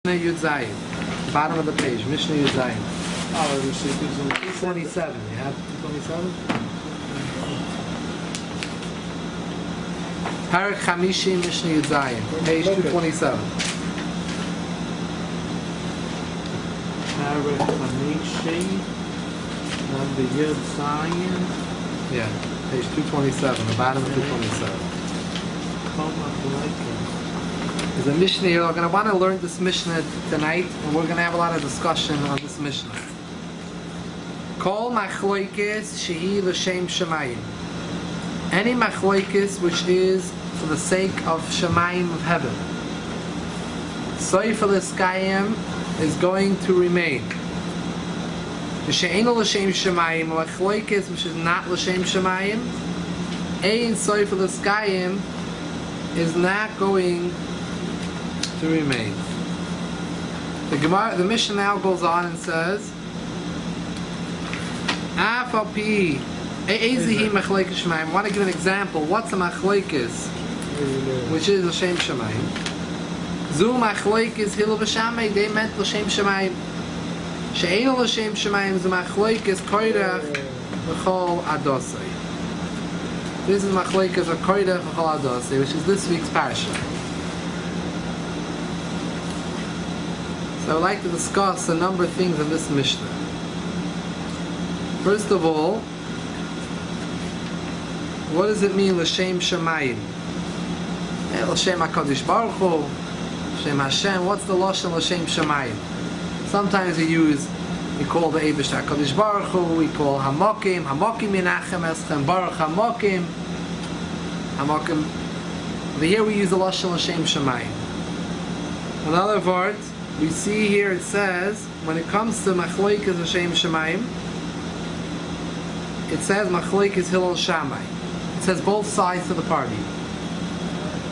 Mishnah Yud Zayin, bottom of the page, Mishnah Yud Zayin. Oh, we should do some 227, you have 227? Parak Chamishi, Mishnah Yud Zayin, page 227. Parak Chamishi, number Yud Zayin. Yeah, page 227, the bottom of 227. There's a Mishnah here. We're going to want to learn this Mishnah tonight, and we're going to have a lot of discussion on this Mishnah. Kol Machlokes shehi l'shem shemayim. Any Machlokes which is for the sake of shemayim of heaven. Soif l'skayim is going to remain. She'eino l'shem shemayim, Machlokes which is not l'shem shemayim, ein soif l'skayim is not going to remain. The Gemara, the Mishnah now goes on and says, "Afapi ezihi machlokes shemayim." I want to give an example. What's a machlokes, which is l'shem shemayim? Zu machlokes hilu v'shamay. They meant l'shem shemayim. She'eino l'shem shemayim zu machlokes koirach v'chol adosai. This is machlokes of koirach v'chol adosai, which is this week's parasha. So I would like to discuss a number of things in this Mishnah. First of all, what does it mean l'shem shemayim? L'shem HaKadosh Baruch Hu, L'shem Hashem. What's the lashon l'shem shemayim? Sometimes we call the Eibush HaKadosh Baruch Hu, we call Hamokim Yinachem Eschem, Baruch Hamokim. But here we use the lashon l'shem shemayim. Another word, we see here it says, when it comes to Machlokes l'shem shemayim, it says Machlokes Hillel Shammai. It says both sides of the party.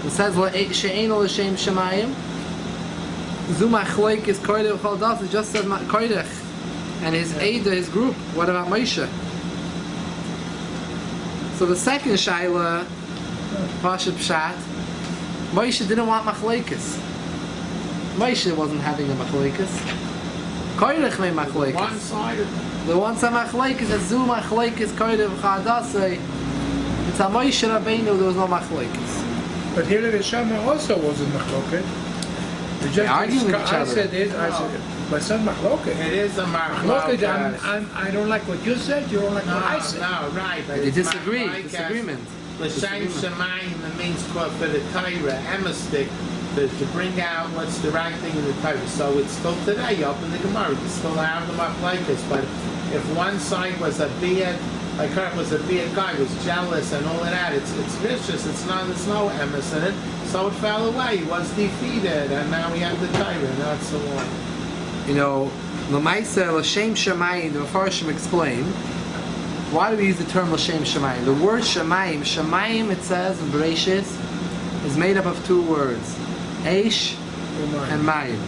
It says she'eino l'shem shemayim. Zu Machlokes koirach v'chol das. It just says koirach and his Eidah, his group. What about Moshe? So the second shaila, Pashat Pshat, Moshe didn't want Machlokes. Moshe wasn't having a machlokes. Koirach made machlokes. One side of the one side machlokes is zu machlokes koirach v'chadasei. It's a Moshe Rabbeinu there was no machlokes. But here the Shammai also wasn't machlokes. They argue with each other. I said, my son machlokes. it is a Machlokes. I don't like what you said. You don't like what I said. No, right. But They disagree. Disagreement. L'shem shemayim, it means for the Torah, emistic, to bring out what's the right thing in the Torah. So it's still today up in the Gemara. It's still have the machlokes. But if one side was a beard, like her was a beard guy, was jealous and all of that, it's vicious. There's no emes in it. So it fell away. He was defeated, and now we have the Torah. And that's the one. You know, l'maisa l'shem shemayim. The Mefarshim explain why do we use the term l'shem shemayim. The word shemayim, it says in Bereshis, is made up of two words. Eish and Mayim.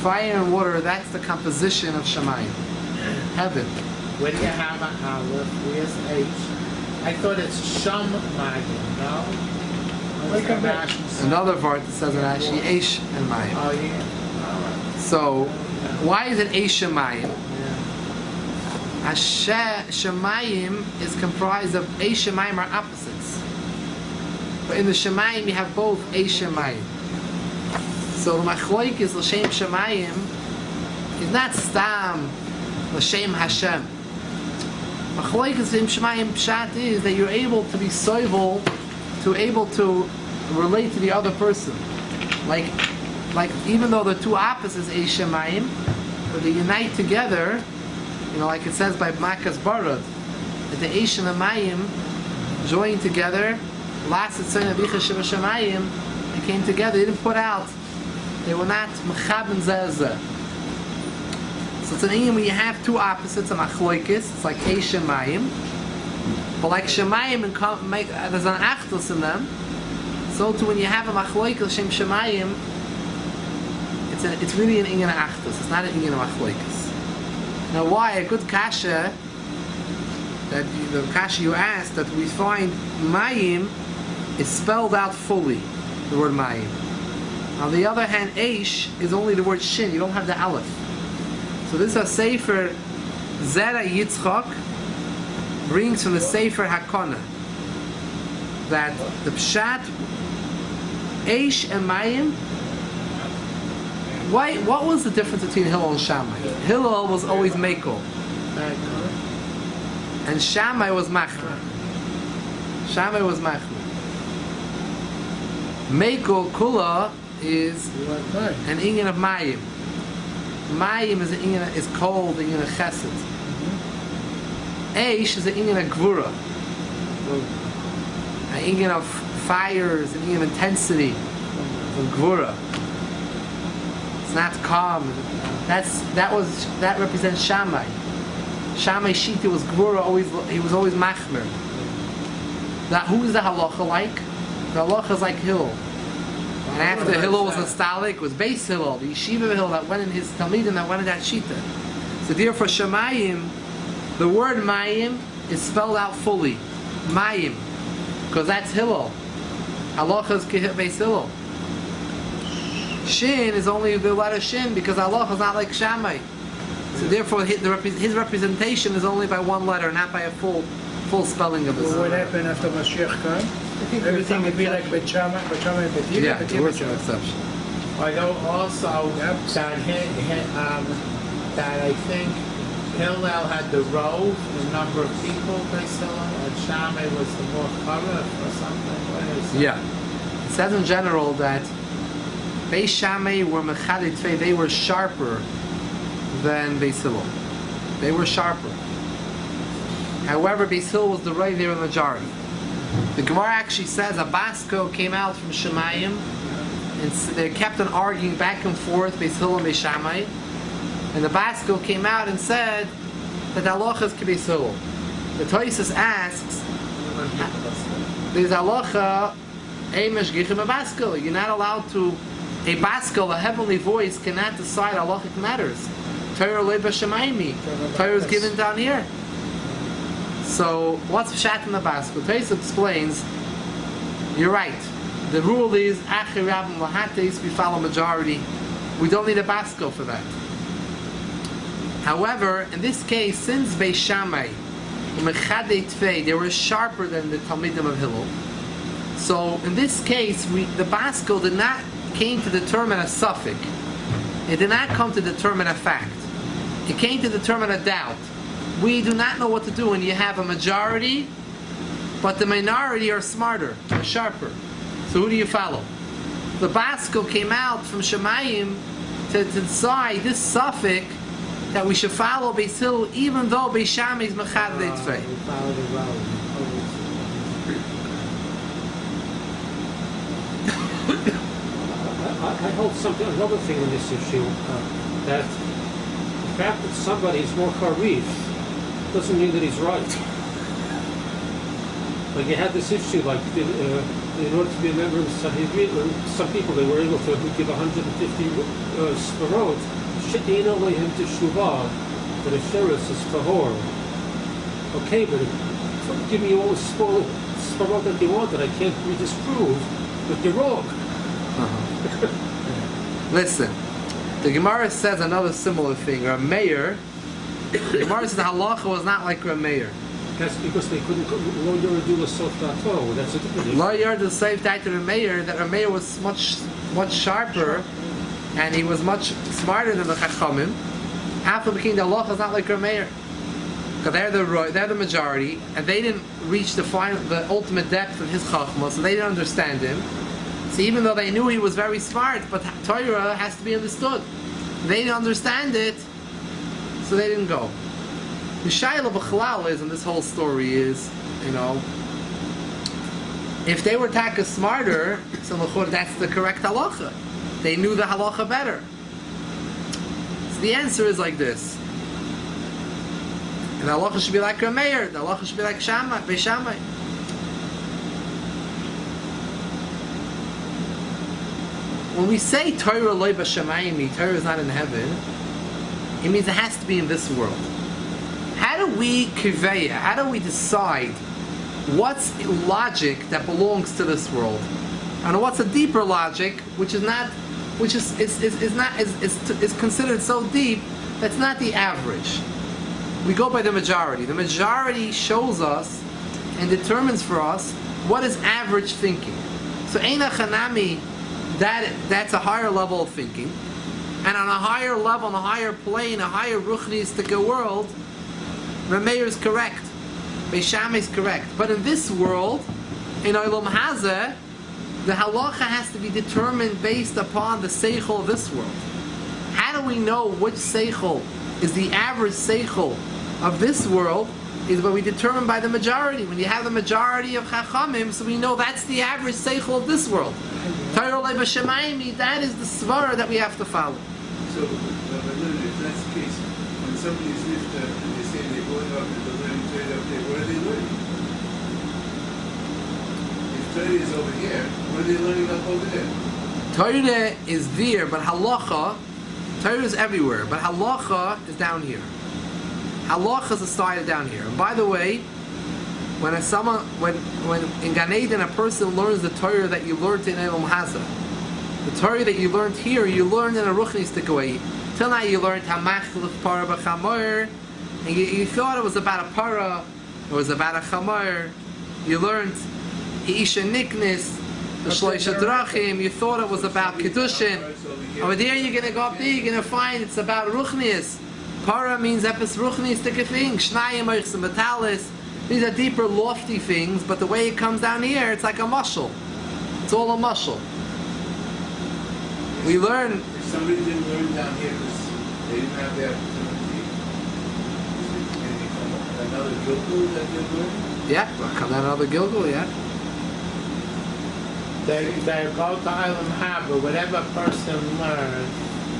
Fire and water, that's the composition of Shemayim. Heaven. When you have an aleph, where's H? I thought it's Shamayim, no? Another word that says it actually Eish and Mayim. Oh, yeah. All right. So, why is it Eish and Mayim? Yeah. Shemayim is comprised of Eish and Mayim are opposites. But in the Shemayim you have both Eish and Mayim. So the Machlokes l'shem shemayim is not stam l'shem Hashem. Machlokes l'shem shemayim pshat is that you're able to be soivel, able to relate to the other person. Like even though the two opposites eish shemayim, but they unite together. You know, like it says by Makas Barad, that the eish and the mayim joined together. Last it said shemayim, they came together. They didn't put out. They were not mechaben zeh. So it's an Indian when you have two opposites of machlokes, it's like eish and mayim. But like shemayim and there's an achdus in them. So too when you have a machlokes l'shem shemayim, it's really an Indian achdus. It's not an Indian machlokes. Now why a good kasha that the kasha you asked that we find mayim is spelled out fully. The word mayim. On the other hand, Eish is only the word Shin. You don't have the Aleph. So this is a Sefer Zera Yitzchak brings from the Sefer Hakona that the Pshat Eish and Mayim. Why? What was the difference between Hillel and Shammai? Hillel was always Mekel, and Shammai was Machmer. Shammai was Machmer. Mekel Kula is an inyan of Mayim. Mayim is an inyan, is cold, an inyan of Chesed. Eish is an inyan of Gvura, an inyan of fires, an inyan of intensity, of Gvura. It's not calm. That represents Shammai. Shammai Shita was Gvura, he was always Machmer. Who is the halacha like? The halacha is like Hillel. And after Hillel was nostalgic, was Beis Hillel, the yeshiva of Hillel that went in his Talmidim, that went in that Shita. So therefore Shemayim, the word Mayim is spelled out fully. Mayim. Because that's Hillel. Halacha is Beis Hillel. Shin is only the letter Shin because halacha is not like Shammai. So therefore his representation is only by one letter, not by a full spelling of his. What happened after Mashiach came? Everything would be like Bet Shammai and Bet Hillel. Yeah, there was an exception. I know also that I think Hillel had the rove, the number of people they saw, and Shammai was the more corrupt or something. What is that? Yeah. It says in general that Beis Shammai were Mechadei Tvei, they were sharper than Beis Hillel. They were sharper. However, Beis Hillel was the right there in the majority. The Gemara actually says a Basko came out from Shemayim, and they kept on arguing back and forth, Beis Hillel and Beis Shammai. And the Basko came out and said that halacha is Beis Hillel. The Tosfos asks, there's halacha, Eimesh Gichem a Basko. You're not allowed to, a Basko, a heavenly voice, cannot decide halachic matters. Torah Lei B'Shamayimi. Torah is given down here. So, what's Pshat in the Basko? Tosfos explains, you're right. The rule is, Achi Rabbim Lahates, we follow majority. We don't need a Basko for that. However, in this case, since Beis Shammai, Mechadei Tvei, they were sharper than the Talmidim of Hillel. So, in this case, the Basko did not came to determine a suffix. It did not come to determine a fact. It came to determine a doubt. We do not know what to do when you have a majority, but the minority are smarter, are sharper. So who do you follow? The Basko came out from Shemayim to decide this suffix that we should follow Beis Hillel even though Beis Shammai is Mechadei Tvei. I hold another thing in this issue, that the fact that somebody is more Karif doesn't mean that he's right. Like you had this issue, like in order to be a member of the Sanhedrin, some people they were able to give 150 sparot. She'ena lehim teshuvah, but a sheres is tahor. Okay, but give me all the sparot that they wanted. I can't be disproved, but you're wrong. Listen, the Gemara says another similar thing. Rav Meir, the Gemara says the halacha was not like Rav Meir. That's because they couldn't lo yirdu l'sof da'ato. That's a different issue. Lo yirdu l'sof da'ato Rav Meir, that Rav Meir was much sharper, and he was much smarter than the Chachamim. After became the halacha is not like Rav Meir. Because they're the majority, and they didn't reach the ultimate depth of his Chachma, so they didn't understand him. So even though they knew he was very smart, but Torah has to be understood. They didn't understand it, so they didn't go. The Shaila B'chalal is, in this whole story is, if they were taka smarter, so that's the correct halacha. They knew the halacha better. So the answer is like this. And the halacha should be like Rav Meir, the halacha should be like Beis Shammai. When we say Torah loy b'shamayim, Torah is not in heaven, it means it has to be in this world. How do we kiveya? How do we decide what's logic that belongs to this world, and what's a deeper logic which is not which is considered so deep, that's not the average. We go by the majority. The majority shows us and determines for us what is average thinking. So Eina Chanami, that's a higher level of thinking. And on a higher level, on a higher plane, a higher ruchnistic world, Rameir is correct. Beisham is correct. But in this world, in Olam Hazeh, the halacha has to be determined based upon the seichel of this world. How do we know which seichel is the average seichel of this world? Is what we determine by the majority. When you have the majority of chachamim, so we know that's the average seichel of this world. Torah le'b'shemayim, that is the svara that we have to follow. So, if that's the case, when somebody is nifta and they say they're going up and they're learning Torah up there, what are they learning? If Torah is over here, what are they learning up over there? Torah is there, but halacha, Torah is everywhere, but halacha is down here. Halacha is started down here. And by the way, when in Gan Eden a person learns the Torah that you learned in Olam Hazeh, the Torah that you learned here, you learned in a ruchnistic way. Till now you learned Machlokes para b'chamor, and you thought it was about a para, it was about a chamor. You learned Isha Niknis, the Shloisha Drachim, you thought it was about Kedushin. Over there you're going to go up there, you're going to find it's about ruchnis. Para means epis ruchnistic thing. Shnayim oichs and metalis. These are deeper, lofty things, but the way it comes down here, it's like a mushal. It's all a mushal. We learn. If somebody didn't learn down here because they didn't have the opportunity, can they come another Gilgul that they're learning? Yeah, come down another Gilgul, yeah. They go to Olam Haba, whatever person learns,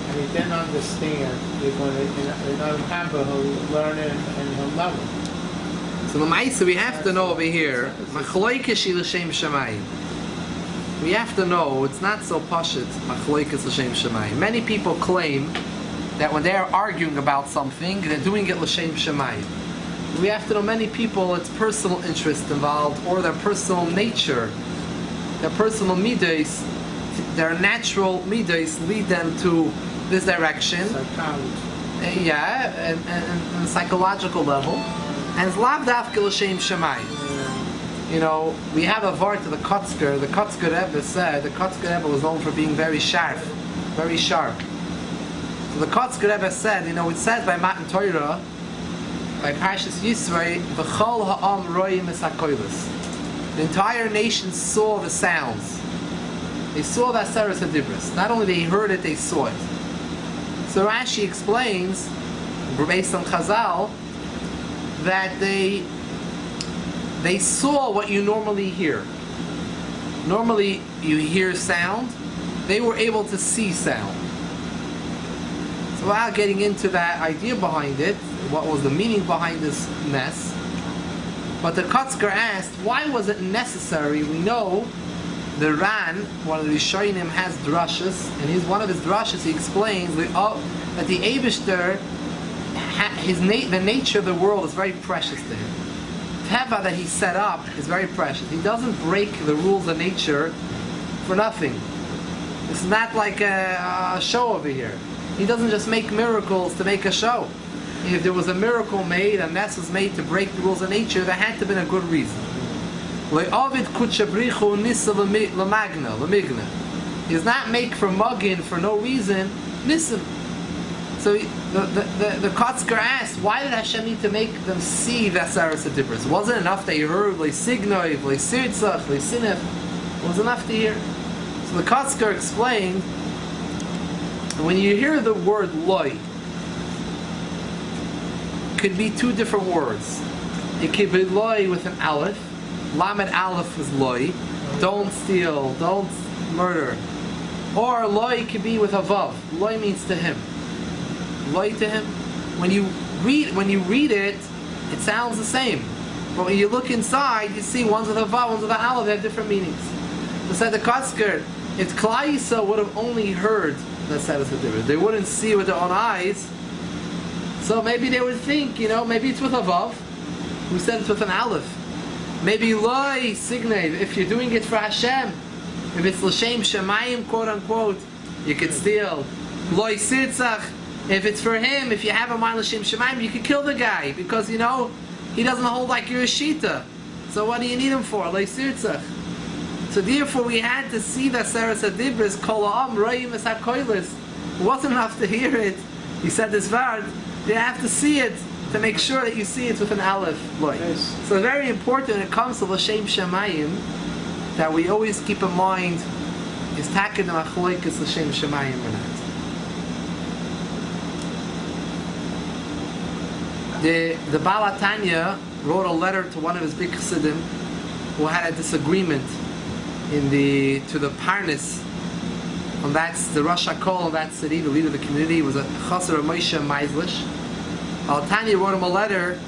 and he didn't understand, you're going to, in Olam Haba, he'll learn it and he'll love it. So the Ma'isa we have to know over here, Machlokes l'shem shamayim. We have to know it's not so pashut Machlokes l'shem shamayim. Many people claim that when they're arguing about something, they're doing it l'shem shamayim. We have to know many people, it's personal interest involved, or their personal nature, their personal midos, their natural midos lead them to this direction. Psychology. Yeah, and psychological level. And it's lav dafka l'shem shamayim. You know, we have a vart to the Kotzker. The Kotzker Rebbe said, the Kotzker Rebbe was known for being very sharp. Very sharp. So the Kotzker Rebbe said, you know, it says by Matan Torah, by Parshas Yisrei, V'chol ha'am royim es ha'koilos. The entire nation saw the sounds. They saw the Aseres HaDibros. Not only they heard it, they saw it. So Rashi explains, based on Chazal, that they saw what you normally hear. Normally you hear sound, they were able to see sound. So without getting into that idea behind it, what was the meaning behind this mess, but the Kotzker asked, why was it necessary? We know the Ran, one of the Rishonim, has drashas, and one of his drashas he explains that the Eibishter, the nature of the world is very precious to him. Teva that he set up is very precious. He doesn't break the rules of nature for nothing. It's not like a show over here. He doesn't just make miracles to make a show. If there was a miracle made, a mess was made to break the rules of nature, there had to have been a good reason. He does not make for muggin for no reason. Listen. So the Kotzker asked, why did Hashem need to make them see the Aseres HaDibros? Wasn't enough they heard Le'signoi, Le'sirtzach, Le'sinef? It was enough to hear. So the Kotzker explained, when you hear the word loy, it could be two different words. It could be loy with an aleph. Lamed aleph is loy. Don't steal, don't murder. Or loy could be with a vav. Loy means to him. Loy to him. When you read it, it sounds the same. But when you look inside, you see one's with a vav, one's with an aleph. They have different meanings. So said the Kotzker, if Klal Yisrael would have only heard the Aseres HaDibros, they wouldn't see with their own eyes. So maybe they would think, maybe it's with a vav. Who said it's with an aleph? Maybe loy signate if you're doing it for Hashem. If it's l'shem shemayim, quote unquote, You could steal. Loi sitzach. If it's for him, if you have a mind l'shem shemayim, you could kill the guy because he doesn't hold like you're a shita. So what do you need him for? Loi sitzach. So therefore, we had to see that Sarah Sadibris kol ha'am roim es hakoilis. It wasn't enough to hear it. He said this word. You have to see it to make sure that you see it with an aleph. Loi. Yes. So it's very important when it comes to l'shem shemayim that we always keep in mind is taken the machlokes l'shem shemayim or not. The Baal HaTanya wrote a letter to one of his big chassidim who had a disagreement to the Parnas, and that's the Rosh HaKol of that city, the leader of the community, was a chasser of Moshe Meizlish. Baal HaTanya wrote him a letter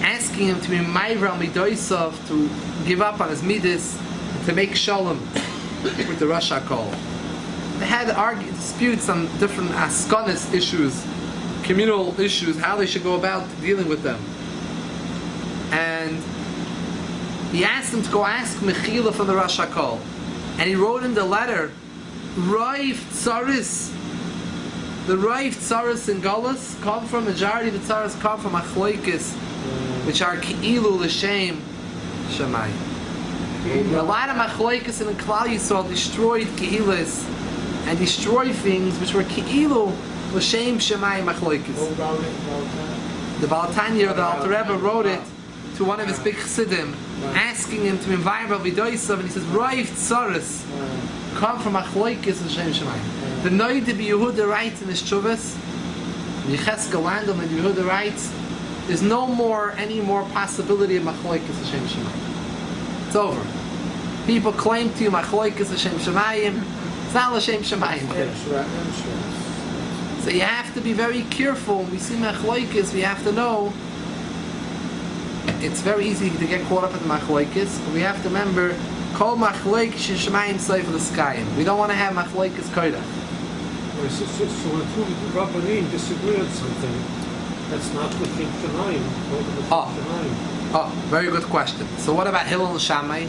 asking him to be Ma'ivra Midoisov, to give up on his midas, to make shalom with the Rosh HaKol. They had disputes on different askonis issues, communal issues, how they should go about dealing with them. And he asked him to go ask Mechila from the Rosh HaKol. And he wrote in the letter, Raif Tzaris. The Raif Tzaris in Golas come from, majority of the Tzaris come from Machlokes, which are Ki'ilu L'Shem Shemayim. A lot of Machlokes in Klal Yisrael destroyed Ki'ilas and destroyed things which were Ki'ilu L'Shem Shemayim Machlokes. The Baal HaTanya or the Alter Rebbe wrote it to one of his big chassidim, asking him to invite Rabbi Doisav, and he says, Raif Tzaris come from Machlokes L'Shem Shemayim. The Noid of Yehuda writes in his Chuvas, Yecheskel Landel and Yehuda writes, there's any more possibility of Machlokes L'Shem Shemayim. It's over. People claim to you Machlokes L'Shem Shemayim. It's not L'Shem Shemayim. So you have to be very careful. When we see Machlokes, we have to know it's very easy to get caught up in the Machlokes. But we have to remember, Kol Machlokes Shemayim Seif L'Skayim. We don't want to have Machlokes Kodah. So when two Rabbanim disagree on something, that's not L'Shem Shemayim. Oh, very good question. So what about Hillel and Shammai?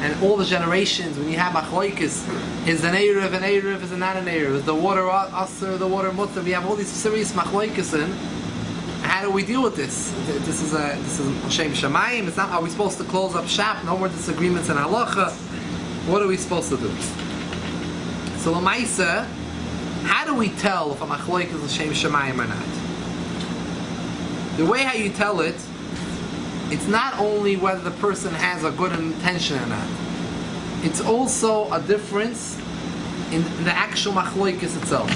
And all the generations, when you have Machlokes, is an Erev an Erev, is it not an Erev? Is the water Aser, the water Mutter? We have all these serious Machlokes in. How do we deal with this? This is L'Shem Shemayim. It's not. Are we supposed to close up shop? No more disagreements in halacha. What are we supposed to do? So L'maisa, how do we tell if a Machlokes is L'Shem Shemayim or not? The way how you tell it, it's not only whether the person has a good intention or not. It's also a difference in the actual Machlokes itself,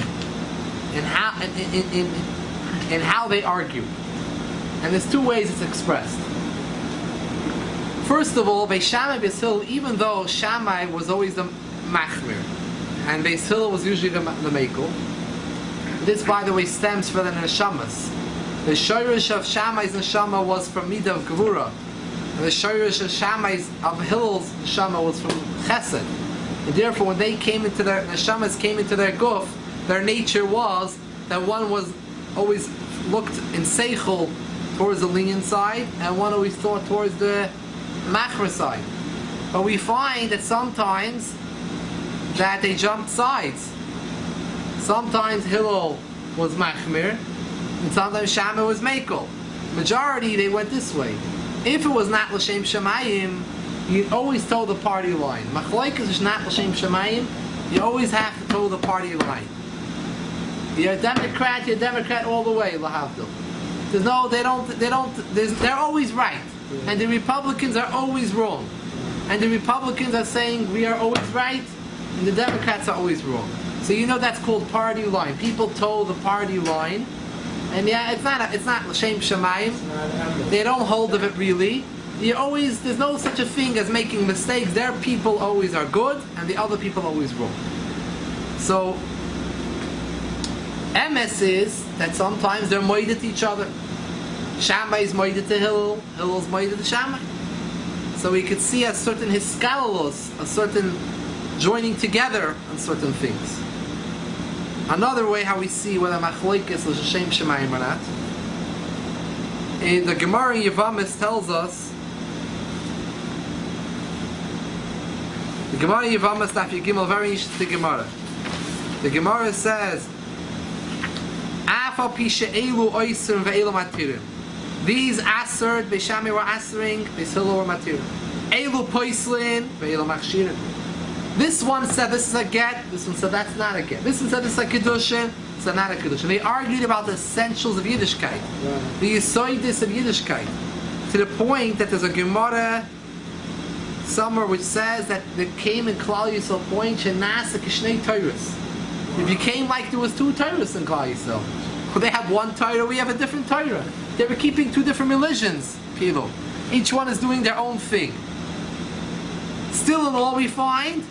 and how they argue. And there's two ways it's expressed. First of all, Beis Shammai, Beis Hillel, even though Shammai was always the Machmir, and Beis Hillel was usually the Mekel, this, by the way, stems from the Neshamas. The Shoyrish of Shammai's Neshama was from Midah of Gevura. And the Shoyrish of Hillel's Neshama was from Chesed. And therefore, when they came into their Neshamas came into their guf, their nature was that one was always looked in Seichel towards the lenient side, and one always thought towards the Machmer side. But we find that sometimes that they jumped sides. Sometimes Hillel was Machmer, and sometimes Shammai was Mekel. Majority, they went this way. If it was not L'Shem Shemayim, you always toe the party line. Machlokes is not L'Shem Shemayim, you always have to toe the party line. You're a Democrat all the way, Lahavdil. They're always right. And the Republicans are always wrong. And the Republicans are saying we are always right, and the Democrats are always wrong. So you know that's called party line. People toe the party line. And yeah, it's not L'Shem Shemayim. They don't hold of it really. There's no such a thing as making mistakes. Their people always are good, and the other people always wrong. So, MS is that sometimes they're moided to each other. Shammai is moided to Hillel, Hillel is moided to Shammai. So we could see a certain hiskalalos, a certain joining together on certain things. Another way how we see whether Machlokes is L'Shem Shemayim or not. In the Gemara in Yevamis tells us, the Gemara in Yevamis, Daf Yigimel, very interesting Gemara. The Gemara says, "Afal pisha elu oiser ve'elu matirim." These aser, Beis Shammai were asering, Beis Hillel were matirim. Elu poislin ve'elu machshirim. This one said this is a get. This one said that's not a get. This one said this is a kedushin. It's not a kedushin. They argued about the essentials of Yiddishkeit, the yisoidis of Yiddishkeit, to the point that there's a Gemara somewhere which says that there came in Klal Yisrael point shenasa kishnei Torahs. It became like there was two Torahs in Klal Yisrael. Well, they have one Torah, we have a different Torah. They were keeping two different religions, people. Each one is doing their own thing. Still in all we find,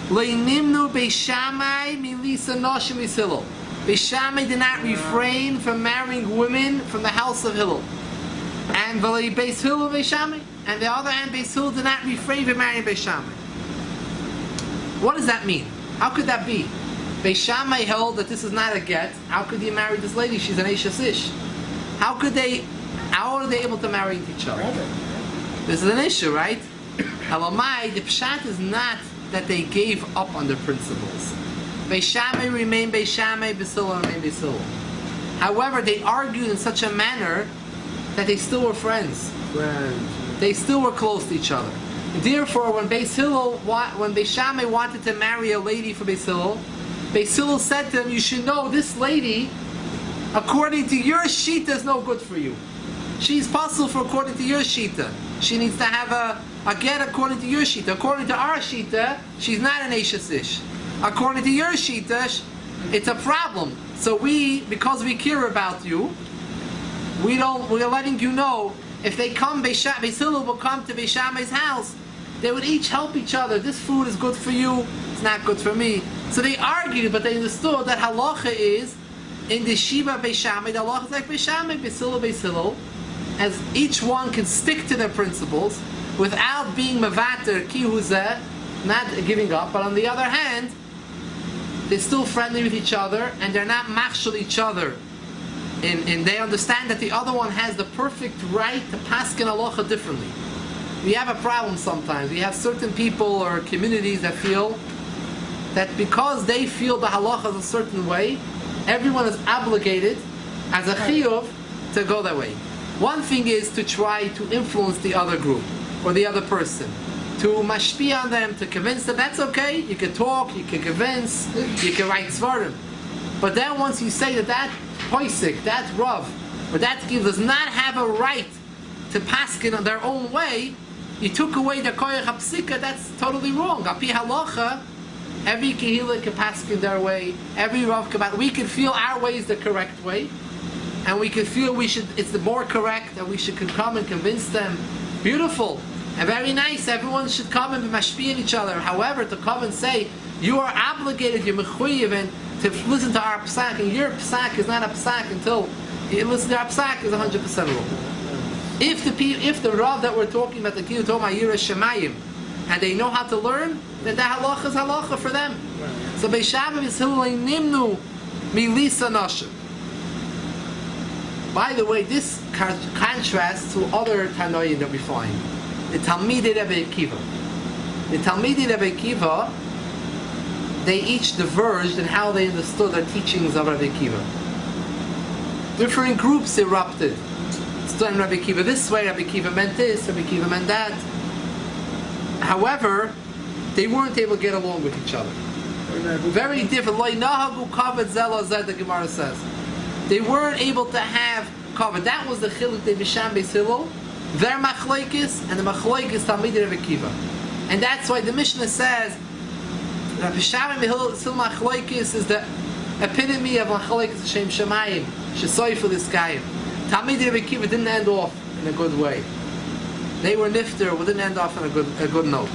le'nimnu Beis Shammai milisa noshim Beis Hillel. Beis Shammai did not refrain from marrying women from the house of Hillel. And Beis Hillel Beis Shammai. And the other hand, Beis Hillel did not refrain from marrying Beis Shammai. What does that mean? How could that be? Beis Shammai held that this is not a get. How could he marry this lady? She's an Eishes Ish. How are they able to marry each other? This is an issue, right? Elamai, the pshat is not that they gave up on their principles. Beis Shammai remained Beis Shammai, Beis Hillel remained Beis Hillel. However, they argued in such a manner that they still were friends. They still were close to each other. Therefore, when Beis Shammai wanted to marry a lady for Beis Hillel said to him, "You should know this lady, according to your shita, is no good for you. She's possible for according to your shita. She needs to have a get according to your shita. According to our shita, she's not an Eishes Ish. According to your shita, it's a problem. So because we care about you, we're letting you know, if they come, Beis Hillel will come to Beis Shammai's house, they would each help each other. This food is good for you, it's not good for me." So they argued, but they understood that halacha is, in the Shiva Beis Shammai, the halacha is like Beis Shammai, Beis Hillel, as each one can stick to their principles without being mevater, ki huzeh, not giving up, but on the other hand, they're still friendly with each other, and they're not machshel each other. And they understand that the other one has the perfect right to paskin halacha differently. We have a problem sometimes. We have certain people or communities that feel that because they feel the halacha is a certain way, everyone is obligated as a chiyuv to go that way. One thing is to try to influence the other group or the other person, to mashpia on them, to convince them. That's okay. You can talk, you can convince, you can write svarim. But then once you say that poisik, that rav, or that giv does not have a right to paskin on their own way, you took away the koyach hapsika. That's totally wrong. Api halacha, every kehillah can paskin their way. Every rav can. We can feel our way is the correct way, and we can feel it's the more correct, and we should come and convince them. Beautiful and very nice. Everyone should come and be mashpiying each other. However, to come and say you are obligated, you're mechuyev, to listen to our psak, and your psak is not a psak until you listen to our psak is 100% wrong. If the rav that we're talking about, the kiyuv toma yira shemayim, and they know how to learn, then the halacha is halacha for them. So Beis Shammai is nimnu milisa nashim. By the way, this contrasts to other Tanoim that we find. The Talmidei Rebbe Akiva. The Talmidei Rebbe Akiva, they each diverged in how they understood the teachings of Rebbe Akiva. Different groups erupted. Studying Rebbe Akiva this way, Rebbe Akiva meant this, Rebbe Akiva meant that. However, they weren't able to get along with each other. Very different. Lo nahagu kavod zeh lo zeh, the Gemara says. They weren't able to have kavod. That was the chiluk de Beis Shammai Beis Hillel. Their machlokes and the machlokes Talmidei Rebbe Akiva. And that's why the Mishnah says Beis Shammai Beis Hillel machlokes is the epitome of machlokes Shem Shemayim. Shesoy for this guy. Talmidei Rebbe Akiva didn't end off in a good way. They were nifter, but didn't end off on a good note.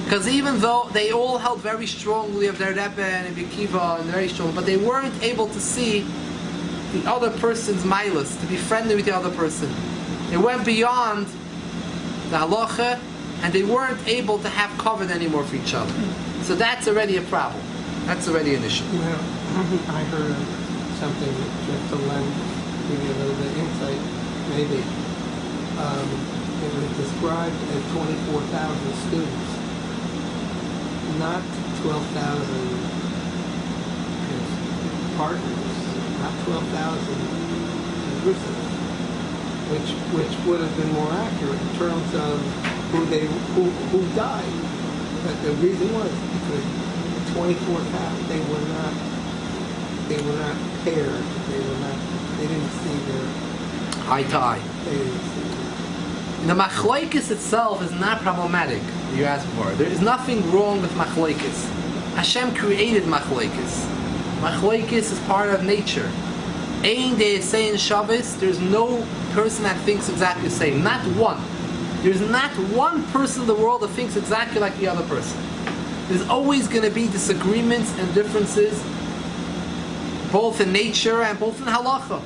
Because even though they all held very strongly of their Rebbe and Rebbe Akiva and very strong, but they weren't able to see the other person's milas, to be friendly with the other person. They went beyond the halacha, and they weren't able to have covered anymore for each other. So that's already a problem. That's already an issue. Well, I heard something just to lend, give you a little bit of insight, maybe. It was described as 24,000 students, not 12,000 partners, not 12,000 in Jerusalem, which would have been more accurate in terms of who died. But the reason was because 24,000 they were not paired. They didn't see their Eye to eye. they didn't see The Machlokes itself is not problematic, you asked for. There is nothing wrong with Machlokes. Hashem created Machlokes. Machlokes is part of nature. Ein they say in Shabbos, there's no person that thinks exactly the same. Not one. There's not one person in the world that thinks exactly like the other person. There's always going to be disagreements and differences, both in nature and both in halacha.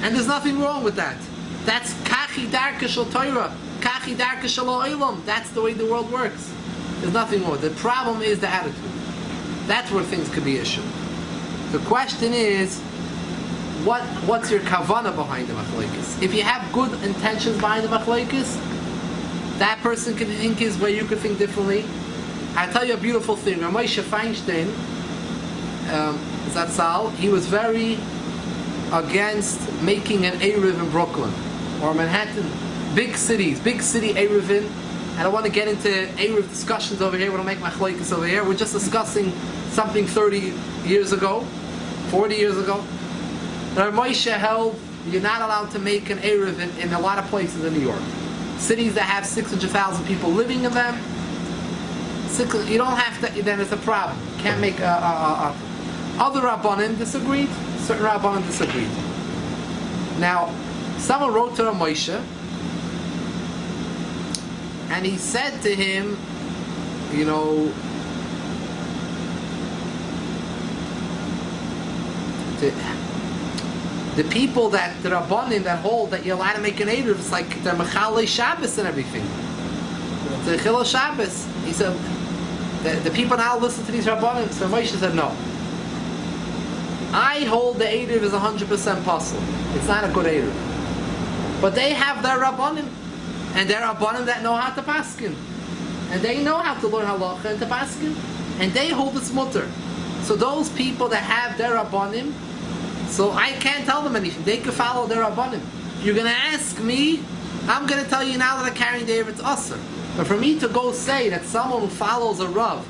And there's nothing wrong with that. That's kachi darka shel Torah, kachi darka shel olam. That's the way the world works. There's nothing wrong. The problem is the attitude. That's where things could be issue. The question is, what's your kavanah behind the machlokes? If you have good intentions behind the machlokes, that person can think his way, you could think differently. I'll tell you a beautiful thing. Moshe Feinstein, Zatzal, he was very against making an Eruv in Brooklyn or Manhattan, big city Eruvin. I don't want to get into Eruv discussions over here. We don't make machlokes over here. We're just discussing something 30 years ago, 40 years ago. Rav Moshe held you're not allowed to make an Eruv in a lot of places in New York. Cities that have 600,000 people living in them, you don't have to, then it's a problem. Can't make other Rabbanim disagreed, certain Rabbanim disagreed. Now, someone wrote to Rav Moshe, and he said to him, you know, the people that the Rabbanim that hold that you're allowed to make an Eruv, it's like they're Mechalei Shabbos and everything. It's a Chilul Shabbos. He said, the people now listen to these Rabbanim. So Moshe said, no. I hold the Eruv is 100% possible. It's not a good Eruv. But they have their Rabbanim. And they're Rabbanim that know how to paskin. And they know how to learn halacha and to paskin. And they hold it's mutter. So those people that have their Rabbanim, so I can't tell them anything. They can follow their Rabbanim. You're going to ask me, I'm going to tell you now that I'm carrying the Eruv, it's Asr. But for me to go say that someone who follows a Rav,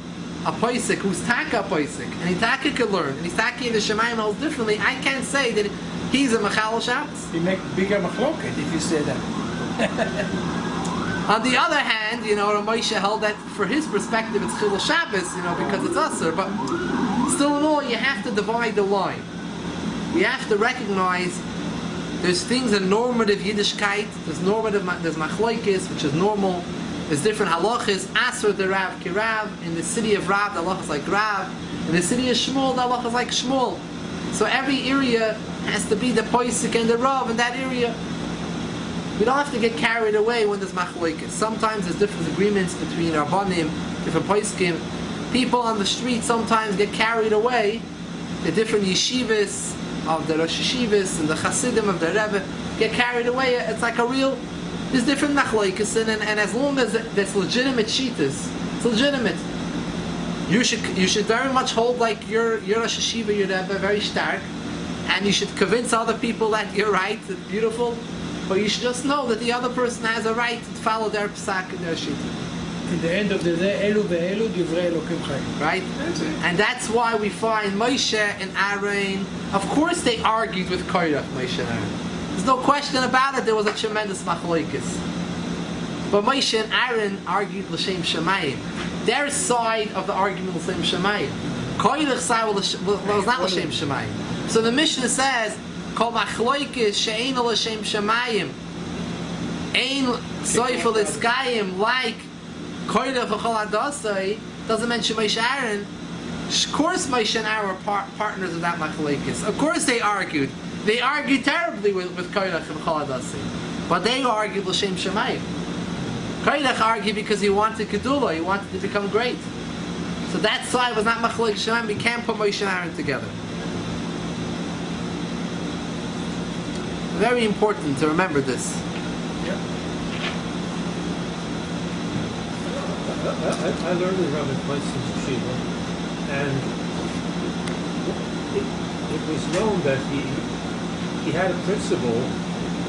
a Poisik, who's Taka Poisik, and he Taka can learn, and he's Taka in the Shemayim holds differently, I can't say that he's a Mechal Shabbos. You make bigger machlokes if you say that. On the other hand, you know, Rav Moshe held that for his perspective it's Chilul Shabbos, you know, because it's Asr. But still in all, you have to divide the line. You have to recognize there's things in normative Yiddishkeit, there's Machlokes, which is normal. There's different halachas. Asr the Rav Kirav. In the city of Rav, the halach is like Rav. In the city of Shmuel, the halach is like Shmuel. So every area has to be the Poisik and the Rav in that area. We don't have to get carried away when there's machlokes. Sometimes there's different agreements between Rabbanim, different Poiskim. People on the street sometimes get carried away. The different yeshivas of the Rosh Yeshivas and the Hasidim of the Rebbe get carried away. It's like a real. There's different machlokes, and as long as there's legitimate shitas, it's legitimate. You should very much hold like your Rosh Yeshiva, your Rebbe, very stark, and you should convince other people that you're right, it's beautiful. But you should just know that the other person has a right to follow their psak and their shita. In the end of the day, Elu ve'elu divrei Elokim chayim. Right? That's it. And that's why we find Moshe and Aaron. Of course, they argued with Korach, Moshe and Aaron. There's no question about it. There was a tremendous machlokes. But Moshe and Aaron argued l'shem shemayim. Their side of the argument was l'shem shemayim. Korach's side was not l'shem shemayim. So the Mishnah says, "Kol machlokes she'ein l'shem shemayim, ein soifel iskayim like." Korach v'chol adasai doesn't mention Moshe and Aaron. Of course, Moshe and Aaron were partners of that machlokes. Of course, they argued. They argued terribly with Korach v'chol adasai, but they argued l'shem shemayim. Korach argued because he wanted kedula, he wanted to become great. So that side was not machlokes shemayim. We can't put Moshe and Aaron together. Very important to remember this. I learned in Rabbi Weiss's yeshiva, and it was known that he had a principle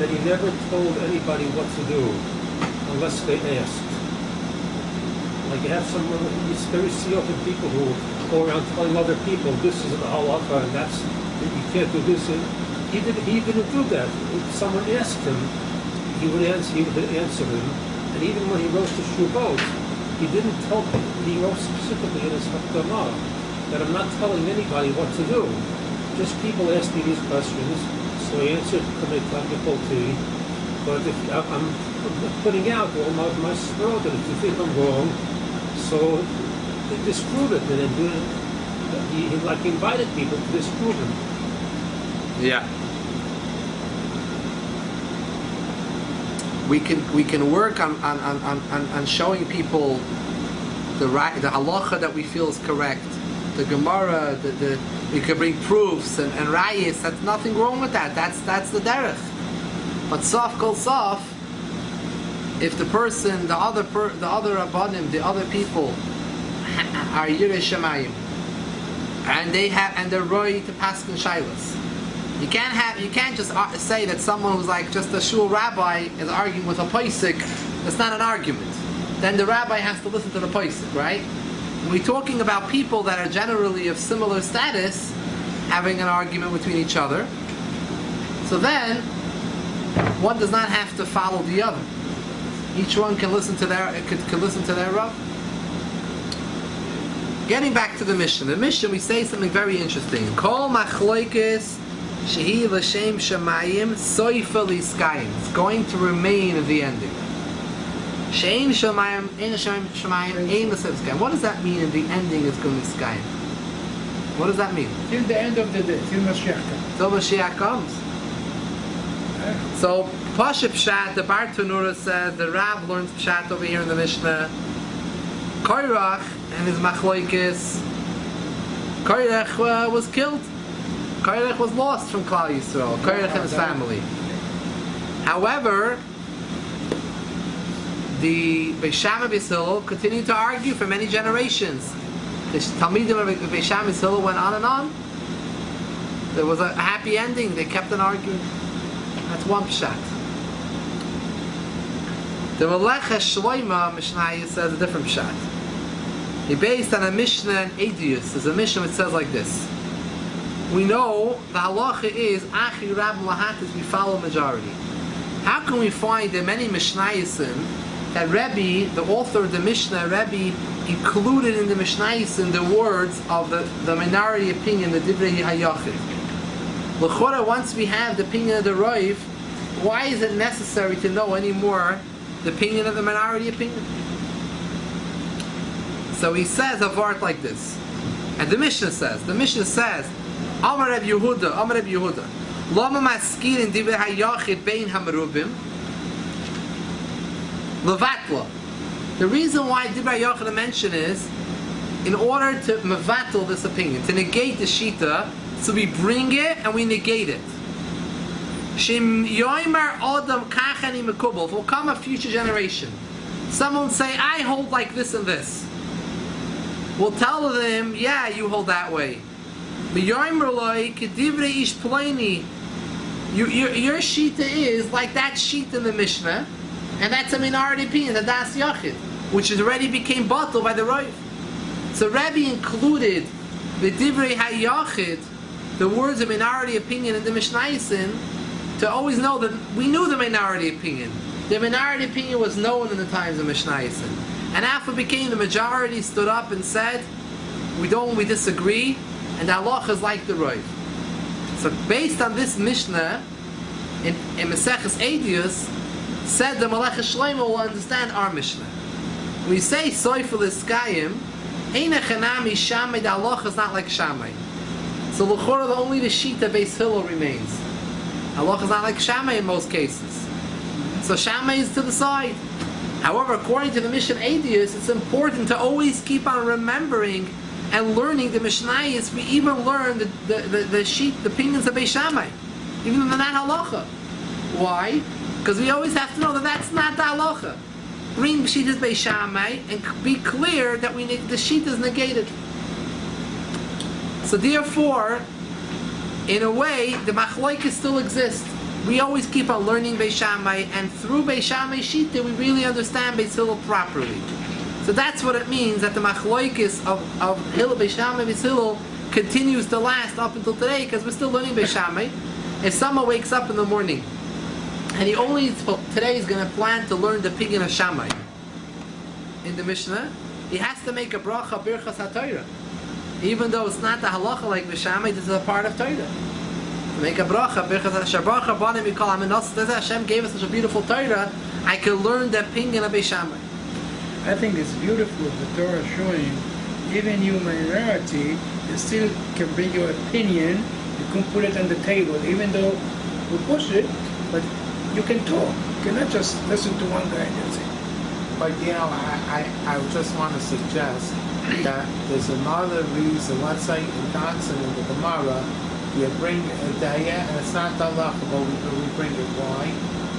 that he never told anybody what to do unless they asked. Like you have some very often people who go around telling other people this is the halacha and that's you can't do this. And he didn't do that. If someone asked him, he would answer them. And even when he wrote the Shuvot, he didn't tell people. He wrote specifically in his Hakdamah that I'm not telling anybody what to do. Just people ask me these questions, so I answered commendable. But if I'm putting out all my sprout, that if you think I'm wrong, so disprove it. And then he like invited people to disprove him. Yeah. We can work on showing people the halacha that we feel is correct. The Gemara, we can bring proofs and rayis. That's nothing wrong with that. That's the derech. But sof kol sof, if the person, the other rabbanim, the other people are yirei shemayim, and they're roi to paskin shaylas. You can't just say that someone who's like just a shul rabbi is arguing with a posek. That's not an argument. Then the rabbi has to listen to the posek, right? When we're talking about people that are generally of similar status having an argument between each other, so then one does not have to follow the other. Each one can listen to their Rav. Getting back to the Mishnah. The Mishnah, we say something very interesting. Kol Machlokes shehi l'shem shemayim soifa liskayim. It's going to remain in the ending. Shein shemayim, ein shemayim, ein l'shem. What does that mean in the ending is going to be skayim? What does that mean? Till the end of the day, till Mashiach comes. Till Mashiach comes. So, Pasha Pshat, the Bar Tanura says, the Rav learns Pshat over here in the Mishnah. Korach and his Machlokes. Korach was killed. Korach was lost from Klal Yisrael. Korach and his family. However, the Beis Shammai Beis Hillel continued to argue for many generations. The Talmidim of Beis Shammai Beis Hillel went on and on. There was a happy ending. They kept on arguing. That's one pshat. The Meleches Shloima Mishnah says a different pshat. He based on a Mishnah and Edius. There's a Mishnah that says like this. We know the halacha is Achi Rab Lahatis, we follow majority. How can we find in many Mishnayisim that Rebbe, the author of the Mishnah, Rebbe included in the Mishnayisim the words of the minority opinion, the Divrei HaYachid? L'chora, once we have the opinion of the Rav, why is it necessary to know anymore the opinion of the minority opinion? So he says a word like this. And the Mishnah says, Amar Reb Yehuda, Lama maskir in Divrei HaYachid bein hamerubim, Levatla. The reason why Divrei HaYachid mentioned is, in order to mevatel this opinion, to negate the Shita, so we bring it and we negate it. Shem yoimer adam kachani mekubel. If will come a future generation, someone will say, I hold like this and this. We'll tell them, yeah, you hold that way. Your shita is like that shita in the Mishnah, and that's a minority opinion, the Das Yachid, which already became bottled by the Rav. So Rabbi included the Divrei HaYachid, the words of minority opinion in the Mishnayos, to always know that we knew the minority opinion. The minority opinion was known in the times of Mishnayos. And after it became the majority, stood up and said, we disagree, and the halacha is like the Rav. So based on this Mishnah, in Maseches Edius, said the Meleches Shloima will understand our Mishnah. When we say Soifel Iskayim, Ein Echanami Shammai, the halacha is not like Shammai. So l'chora, only the Shita Beis Hillel remains. Halacha is not like Shammai in most cases. So Shammai is to the side. However, according to the Mishnah Edius, it's important to always keep on remembering and learning the Mishnayos. We even learn the opinions of Beis Shammai, even though they're not halacha. Why? Because we always have to know that that's not the halacha. Bring Shitas Beis Shammai and be clear that the Shita is negated. So therefore, in a way, the Machlokes still exist. We always keep on learning Beis Shammai, and through Beis Shammai Shita, we really understand Beis Hillel properly. So that's what it means that the Machlokes of Beis Shammai Beis Hillel continues to last up until today, because we're still learning Beis Shammai. If someone wakes up in the morning and he only today is going to plan to learn the pidyon of Shammai in the Mishnah, he has to make a bracha birchas haTorah. Even though it's not the halacha like Beis Shammai, this is a part of Torah. To make a bracha birchas haShabbacha banim mikol haminos. Hashem gave us such a beautiful Torah. I can learn the pidyon of Beis Shammai. I think it's beautiful, the Torah showing, even you minority, you still can bring your opinion, you can put it on the table, even though we push it, but you can talk. You cannot just listen to one guy and that's it. But I just want to suggest that there's another reason. Let's say in Johnson in the Gemara, you bring a daya, and it's not the halacha, but we bring it. Why?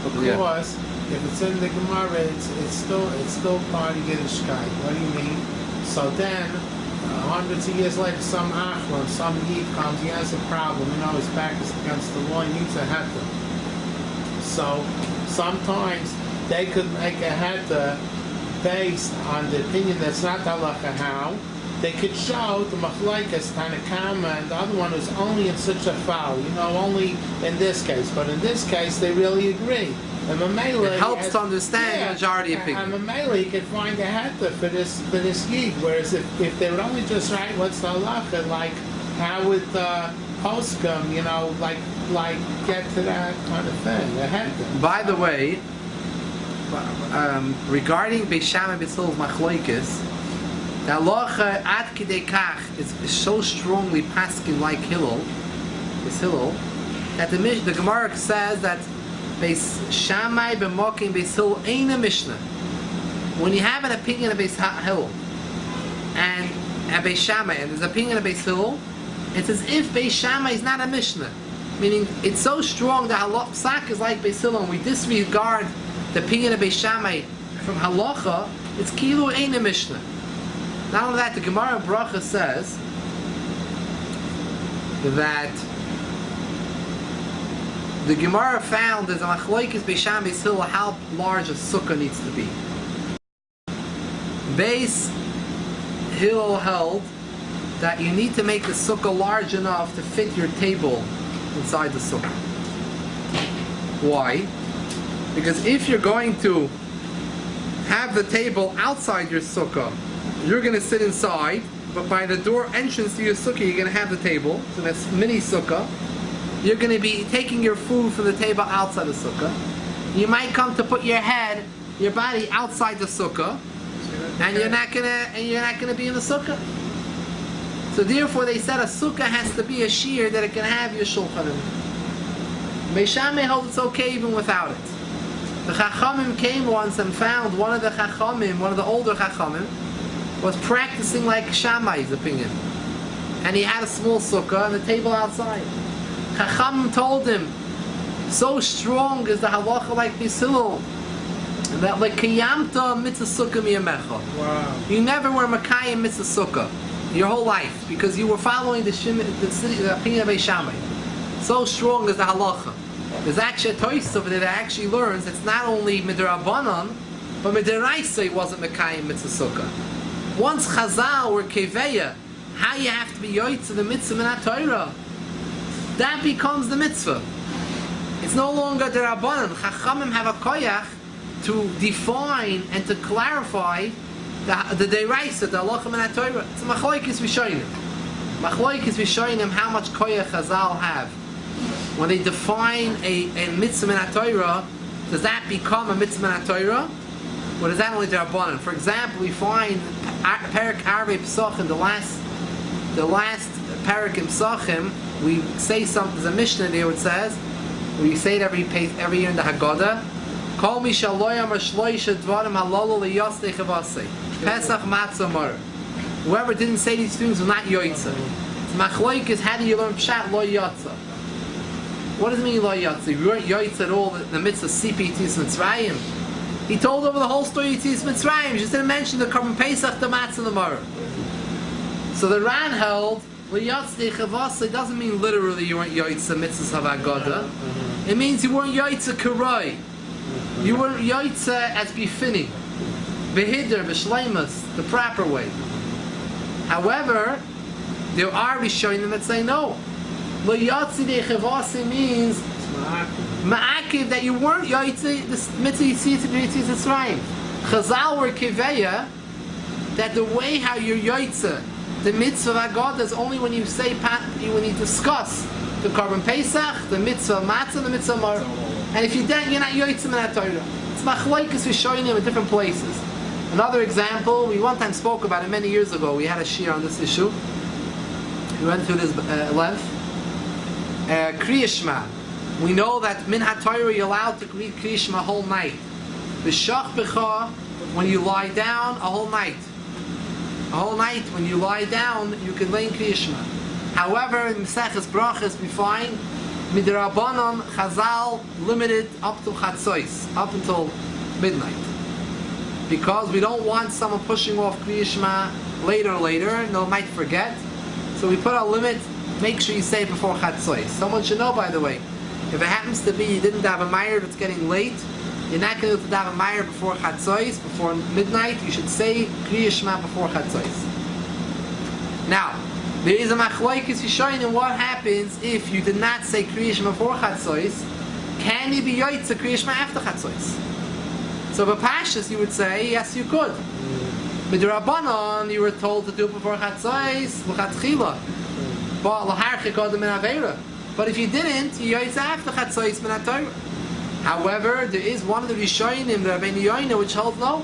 Because if it's in the Gemara, it's still part of Yiddishkeit. What do you mean? So then, hundreds of years later, some achron, some yid comes, he has a problem. His back is against the law. He needs a heter. So sometimes they could make a heter based on the opinion that's not halacha how. They could show the Machlokes, Tanakama, and the other one is only in such a foul, only in this case. But in this case, they really agree. And Mamela, it helps to understand the majority opinion. And Mamela, you can find a heter for this yid. Whereas if they would only just write what's the halacha, like how would poskim, like get to that kind of thing, a heter. By the way, regarding Beis Shammai Beis Hillel's Machlokes, the halacha ad kidei kach is so strongly paskin like Beis Hillel, that the Gemara says that Beis Shammai b'mokim Beis Hillel ain't a Mishnah. When you have an opinion of Beis Hillel and a Beis Shammai, and there's an opinion of Beis Hillel, it's as if Beis Shammai is not a Mishnah. Meaning, it's so strong that Psak is like Beis Hillel, and we disregard the opinion of Beis Shammai from halacha, it's kilu ain't a Mishnah. Not only that, the Gemara Bracha says that the Gemara found there's a Machlokes Beis Shammai Beis Hillel how large a sukkah needs to be. Beis Hillel held that you need to make the sukkah large enough to fit your table inside the sukkah. Why? Because if you're going to have the table outside your sukkah, you're going to sit inside, but by the door entrance to your sukkah, you're going to have the table. So that's mini sukkah. You're going to be taking your food from the table outside the sukkah. You might come to put your body outside the sukkah, and you're not going to be in the sukkah. So therefore, they said a sukkah has to be a shear that it can have your shulchan in it. Beis Shammai holds it's okay even without it. The Chachamim came once and found one of the older Chachamim, was practicing like Shammai's opinion. And he had a small sukkah and the table outside. Chachamim told him, so strong is the halacha like Beis Hillel, that like kiyamta mitzvah sukkah miyamecha. Wow. You never were makayim mitzvah sukkah your whole life, because you were following the opinion of Beis Shammai. So strong is the halacha. There's actually a tois over there that actually learns it's not only midrabanan, but midiraisa it wasn't makayim mitzvah sukkah. Once Chazal were keveya, how you have to be yoytz the mitzvah min Torah, that becomes the mitzvah. It's no longer the rabbanon. Chachamim have a koyach to define and to clarify the deraisa, the halacha min Torah. It's a machlokes rishonim. Machlokes rishonim how much koyach Chazal have. When they define a mitzvah min Torah, does that become a mitzvah min Torah? Or is that only the rabbanon? For example, we find Perak Arvei Pesachim, the last Perak in Pesachim, we say something. There's a Mishnah there which says, we say it every year in the Haggadah. Kol mi shaloyam shloisha dvarim halalo liyasnei chavasei Pesach matzah mar. Whoever didn't say these things will not yoytza. Machlokes, how do you learn pshat lo yatza? What does it mean lo yatza? You weren't yoytza at all. The mitzvah sipi tis mitzrayim. He told over the whole story tis mitzrayim. He just didn't mention the korban Pesach, the matzah, the mar. So the Ran held L'yatzei chavasa doesn't mean literally you weren't yaitza mitzvahs havagoda. It means you weren't yaitza karai. You weren't yaitza as befitting. Behidr, b'shleimus, the proper way. However, there are Rishonim that say no. L'yatzei chavasa means ma'akiv, that you weren't yaitza this mitzvah yitzis Mitzrayim. Chazal were kiveya that the way how you're yaitza the mitzvah of Agada is only when you say when you discuss the Korban Pesach, the mitzvah of Matzah, the mitzvah of Mar. And if you don't, you're not yaitza in that Torah. It's Machlokes Rishonim in different places. Another example, we one time spoke about it many years ago. We had a shir on this issue. We went through this length. Kriya Shema. We know that min HaTorah you're allowed to read Kriya Shema a whole night. B'shach b'cha, when you lie down, a whole night. A whole night, when you lie down, you can lay in Kriya Shema. However, in Maseches Brachos we find Midrabanan Chazal limited up to Chatzos, up until midnight. Because we don't want someone pushing off Kriya Shema later, no might forget. So we put a limit, make sure you say it before Chatzos. Someone should know, by the way, if it happens to be you didn't have a Meir, it's getting late, you're not going to have a Meir before Chatzos, before midnight. You should say Kriya Shema before Chatzos. Now, there is a Machlokes Rishonim what happens if you did not say Kriya Shema before Chatzos. Can you be Yoitza Kriya Shema after Chatzos? So B'Pashas you would say, yes you could. Midrabanan you were told to do it before Chatzos, L'chatchila. But L'harchik Odom Min Aveira. But if you didn't, you Yoitza after Chatzos Min HaTorah. However, there is one of the Rishonim, the Rabbeinu Yoina, which holds no.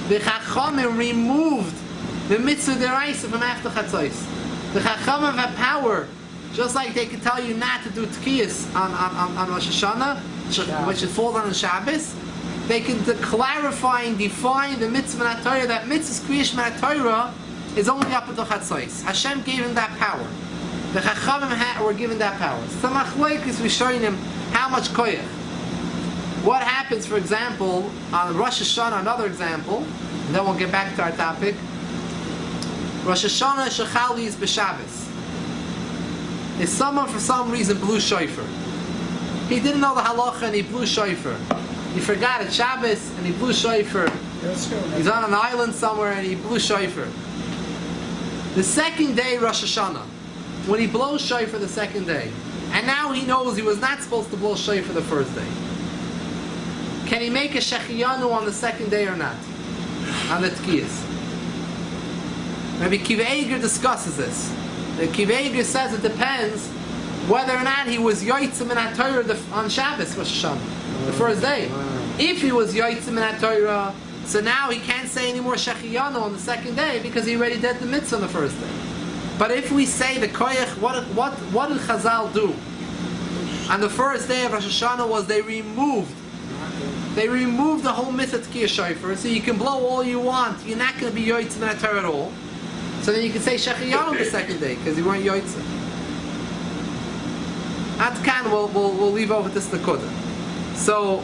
The Chachamim removed the mitzvah deraisa from after Chatzos. The Chachamim have power, just like they can tell you not to do Tkiyas on Rosh Hashanah, which it falls on Shabbos. They can clarify and define the mitzvah in Torah, that mitzvah's Kriya Shema Torah is only up until Chatzos. Hashem gave him that power. The Chachamim were given that power. So Machlokes Rishonim how much koyach. What happens, for example, on Rosh Hashanah, another example, and then we'll get back to our topic. Rosh Hashanah Shechali is B'Shabbos. If someone for some reason blew shofar, he didn't know the halacha and he blew shofar. He forgot it's Shabbos and he blew shofar. He's on an island somewhere and he blew shofar. The second day, Rosh Hashanah, when he blows shofar the second day, and now he knows he was not supposed to blow shofar the first day. Can he make a shechiyanu on the second day or not? On the tkiyas. Maybe Kiva Eiger discusses this. The Kiva Eiger says it depends whether or not he was yotzim in HaTorah on Shabbos, Rosh Hashanah, the first day. If he was yotzim in HaTorah, so now he can't say any more shechiyanu on the second day because he already did the mitzvah on the first day. But if we say the koyach, what did Chazal do? On the first day of Rosh Hashanah was they removed the whole mitzvah tkiyah shofar, so you can blow all you want. You're not going to be yotzim in HaTorah at all. So then you can say shechiyanu the second day because you weren't yotzim. Atkan, we'll leave over this nekuda. So,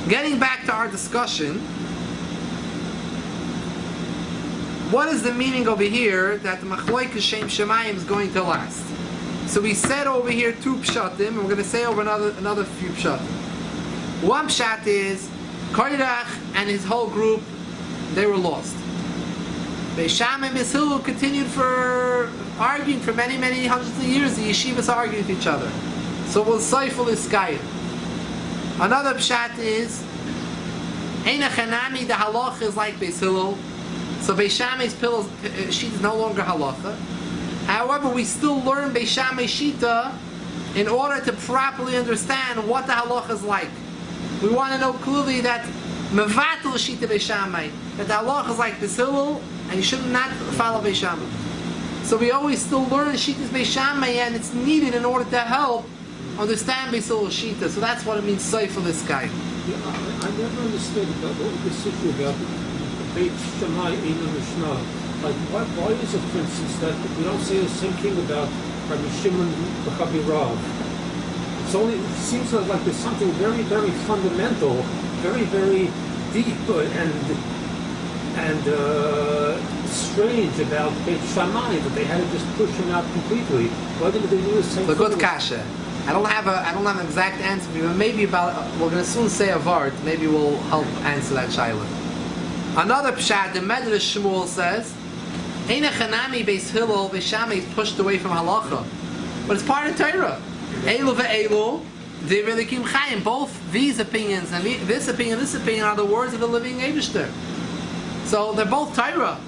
getting back to our discussion, what is the meaning over here that the Machlokes Shem Shemayim is going to last? So we said over here two pshatim, and we're going to say over another few pshatim. One pshat is Koirach and his whole group, they were lost. Beis Shammai and Beis Hillel continued for arguing for many, many hundreds of years. The yeshivas argued with each other. So we'll seifel is Kayim. Another pshat is Eina Chanami, the halacha is like Beis Hillel. So Beis Shammai's sheet is no longer halacha. However, we still learn Beis Shammai shita in order to properly understand what the halacha is like. We want to know clearly that mevatel shita Beis Shammai, that the halacha is like Beis Hillel, and you should not follow Beis Shammai. So we always still learn Shita's Beis Shammai, and it's needed in order to help understand Beis Hillel's shita. So that's what it means, seifel this guy. Yeah, I never understood about this issue about Beis Shammai in the Mishnah. Like, why is it, for instance, that we don't say the same thing about Rabbi Shimon B'Chabi Rav? It seems like there's something very, very fundamental, very, very deep, and strange about Beit Shammai that they had to just push him out completely. Why didn't they do the same The thing? good kasha. I don't have an exact answer for you, but maybe we're going to soon say a vart. Maybe we'll help answer that shaila. Another pshat, the Medrash Shmuel says, Eina chanami beis Hillel v'Shamai is pushed away from halacha, but it's part of Torah. Elu ve'elu, they really kim chayim. Both these opinions and this opinion are the words of the living Eibishter. So they're both Torah.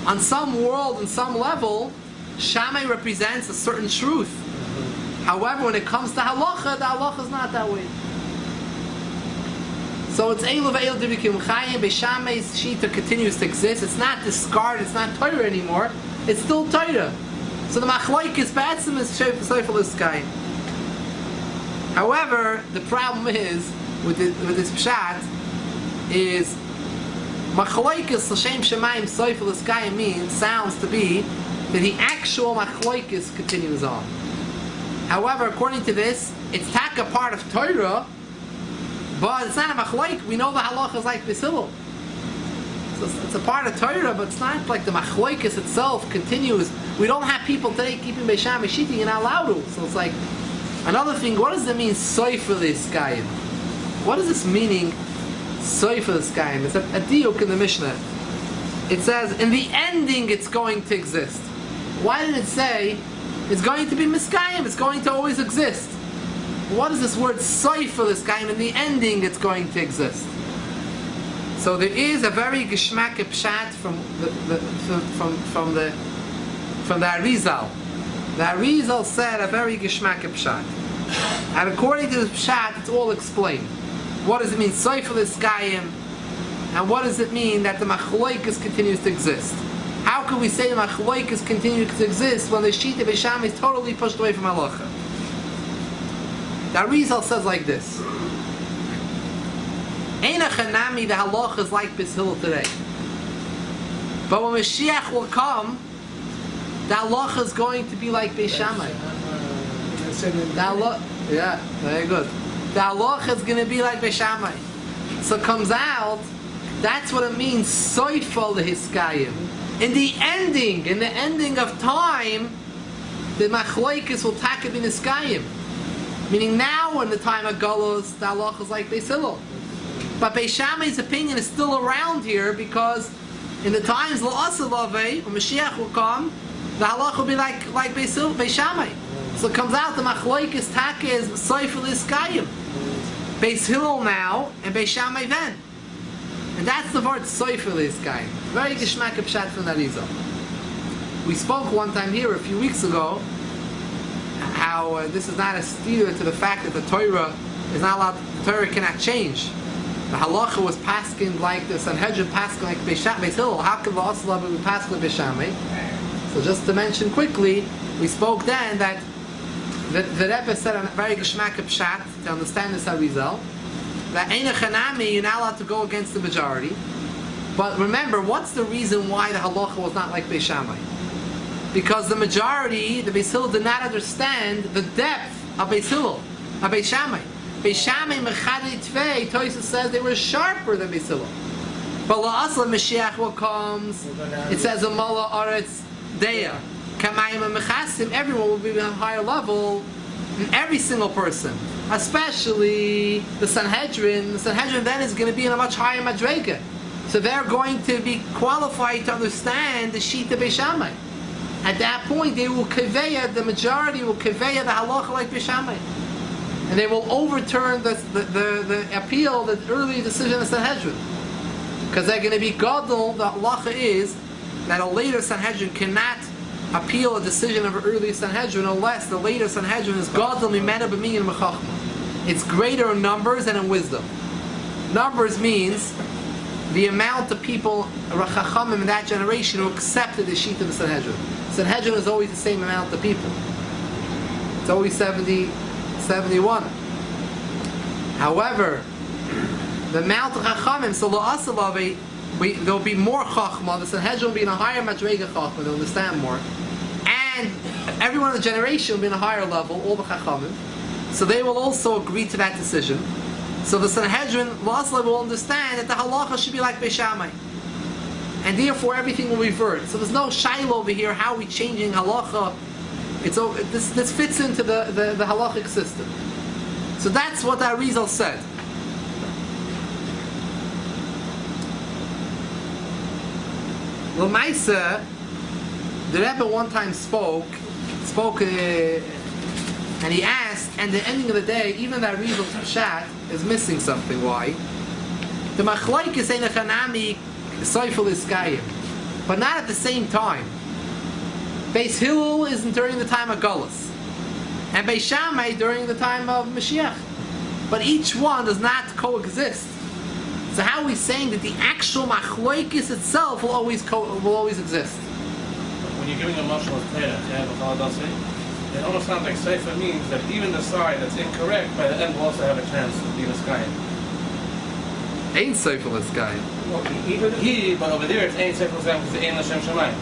On some world, on some level, Shammai represents a certain truth. However, when it comes to halacha, the halacha is not that way. So it's Eilu ve'Eilu Dibikim Chayim. Beishamai's Shita continues to exist. It's not discarded. It's not Torah anymore. It's still Torah. So the Machlokes Batsim is Seifel Iskayim. However, the problem is with this pshat is Machlokes L'Shem Shemayim Seifel Iskayim sounds to be that the actual Machlokes continues on. However, according to this, it's taka part of Torah, but it's not a machlok. We know the halacha is like Beis Hillel. So it's a part of Torah, but it's not like the machlokes itself continues. We don't have people today keeping Beis Shammai shitting and not allowed to. So it's like another thing. What does it mean soifer l'skayim? What is this meaning soifer l'skayim? It's a diuk in the Mishnah. It says in the ending it's going to exist. Why did it say it's going to be miskayim? It's going to always exist. What is this word soifer l'skayim? In the ending it's going to exist. So there is a very geschmack pshat from the Arizal. The Arizal said a very geschmack pshat, and according to the pshat, it's all explained. What does it mean soifer l'skayim, and what does it mean that the machlokes continues to exist? How can we say the machlokes continue to exist when the Shita Beis Shammai is totally pushed away from halacha? The Arizal says like this. Eina chanami, the halacha is like Beis Hillel today. But when Mashiach will come, the halacha is going to be like Beis Shammai. Yeah, very good. The halacha is going to be like Beis Shammai. So it comes out, that's what it means, soifel lehiskayim. In the ending of time, the machlokes will taka bin hiskayim. Meaning now, in the time of Golos, the halacha is like Beis Hillel. But Beis Shammai's opinion is still around here because in the times La'asalaveh, when Mashiach will come, the halacha will be like Beis Shammai. So it comes out the machlokes taka is soifel iskayim. Beis Hillel now and Beis Shammai then. And that's the word soifel iskayim. Very geschmack pshat from Arizal. We spoke one time here a few weeks ago how this is not a steer to the fact that the Torah is not allowed. The Torah cannot change. The halacha was paskin like the Sanhedrin paskin like Beis Hillel. How can the Asalav be paskin like Beis Shammai? So just to mention quickly, we spoke then that the Rebbe said a very geschmack pshat to understand this Arizal, that Eina Chanami, you're not allowed to go against the majority. But remember, what's the reason why the halacha was not like Beis Shammai? Because the majority, the Beis Hillel, did not understand the depth of Beis Hillel, of Beis Shammai. Beis Shammai mechadei tvei, Tosfos says they were sharper than Beis Hillel. But la'asla Mashiach will comes, it says Amala Aretz Deya, Kamayim and Mechasim, everyone will be on a higher level than every single person. Especially the Sanhedrin. The Sanhedrin then is going to be in a much higher madrega. So they're going to be qualified to understand the Shita Beis Shammai. At that point, they will keveya, the majority will keveya the halacha like Beis Shammai. And they will overturn the appeal, the early decision of Sanhedrin. Because they're going to be gadol, the halacha is that a later Sanhedrin cannot appeal a decision of an early Sanhedrin unless the later Sanhedrin is gadol mimena b'minyan mechachma. It's greater in numbers and in wisdom. Numbers means the amount of people, Chachamim in that generation, who accepted the Shita of the Sanhedrin. Sanhedrin is always the same amount of people. It's always 71. However, the amount of Chachamim, so La'asalav, there'll be more Chachma, the Sanhedrin will be in a higher Madrega Chachma, they'll understand more. And everyone in the generation will be in a higher level, all the Chachamim. So they will also agree to that decision. So the Sanhedrin, La'asalav, will understand that the halacha should be like Beis Shammai. and therefore everything will revert. So there's no shiloh over here. How are we changing halacha? This fits into the halachic system. So that's what our Arizal said. L'maisa, the Rebbe one time spoke, and he asked, and the ending of the day, even that Arizal's pshat is missing something. Why? The Machlokes ein echanami soifel iskayim, but not at the same time. Beis Hillel is during the time of Golus, and Beis Shammai during the time of Mashiach. But each one does not coexist. So how are we saying that the actual Machlokes itself will always exist? When you're giving a mashal of Torah, it almost sounds like Sefer means that even the side that's incorrect, by the end will also have a chance to be Niskayim. Ain't Sefer Niskayim. Well, even he, but over there it's Ain't Sefer Niskayim because it's Ain't Lashem Shamayim.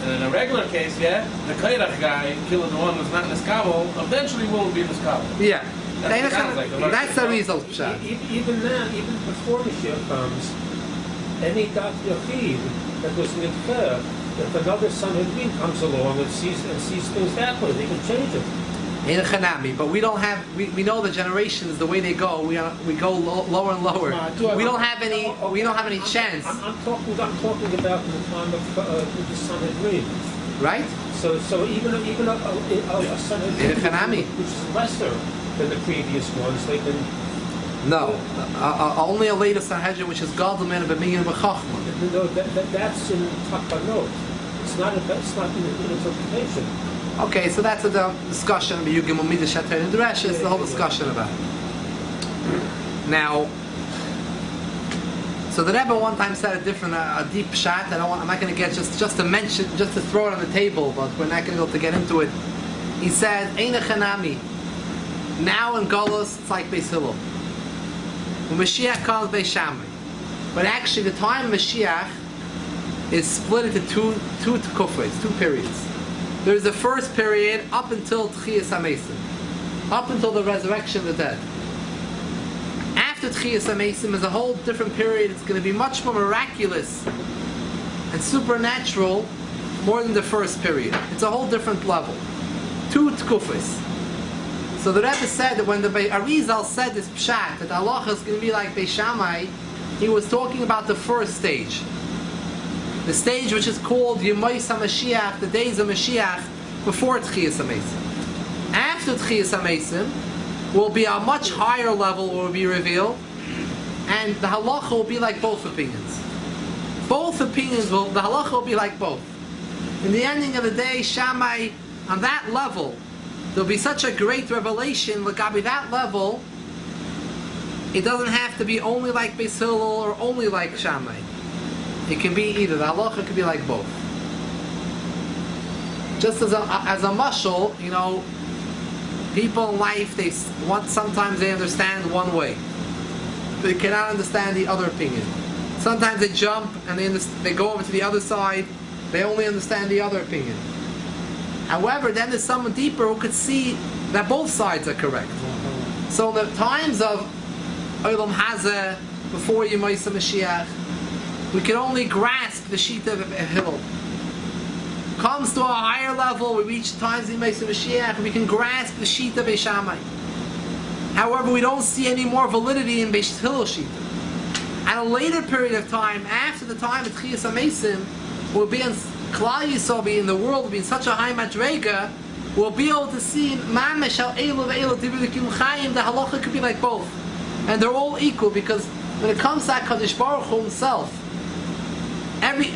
And in a regular case, the Kairach guy, killer the one who's not Niskabel, eventually won't be Niskabel. Yeah. That's the result. Even now, even before Mashiach comes, any Dat Yochid that was Nidfer, if another Sanhedrin comes along and sees things that way, they can change it. In Chanami, but we don't have. We know the generations, the way they go. We go lower and lower. We don't have any. We don't have any chance. I'm talking about the time of the Sanhedrin. Right. So even a Sanhedrin, In Chanami, which is lesser than the previous ones, they can. No, only a later Sanhedrin, which is Gadol men of B'minyan B'chachma. No, that's in Takanot. It's not in interpretation. Okay, so that's a discussion. But you give me the Shatter and the Resh. It's the whole discussion about it. Now, so the Rebbe one time said a different, a deep shot. I'm not going to get just to mention, just to throw it on the table, but we're not going to be able to get into it. He said, "Eina Chanami." Now in Golus, it's like Beis Hillel. When Mashiach comes, Beis Shammai. But actually, the time of Mashiach is split into two tekufos, two periods. There's the first period up until Tchias HaMesim, up until the resurrection of the dead. After Tchias HaMesim is a whole different period. It's going to be much more miraculous and supernatural, more than the first period. It's a whole different level. Two tekufos. So the Rebbe said that when the Arizal said this pshat, that Allah is going to be like Beis Shammai, he was talking about the first stage. The stage which is called Yemois HaMashiach, the days of Mashiach, before Tchias HaMesim. After Tchias HaMesim will be a much higher level will be revealed, and the halacha will be like both opinions. Both opinions the halacha will be like both. In the ending of the day, Shammai, on that level, there'll be such a great revelation, Lagabi that level, it doesn't have to be only like Beis Hillel or only like Shammai. It can be either. The halacha could be like both. Just as a mashal, people in life, sometimes they understand one way. They cannot understand the other opinion. Sometimes they jump and they go over to the other side. They only understand the other opinion. However, then there's someone deeper who could see that both sides are correct. So in the times of Olam Hazeh, before Yemois HaMashiach, we can only grasp the Shita of Hillel. Comes to a higher level, we reach times in Yemois HaMashiach, we can grasp the Shita of Beis Shammai. However, we don't see any more validity in Beis Hillel Shita. At a later period of time, after the time of Tchias HaMesim, we'll be in Klal Yisrael, be in the world, will be in such a high madrega, we'll be able to see Mamash al Eilu ve'Eilu Tibidikim Chaim. The halacha could be like both, and they're all equal because when it comes to HaKadosh Baruch Hu Himself,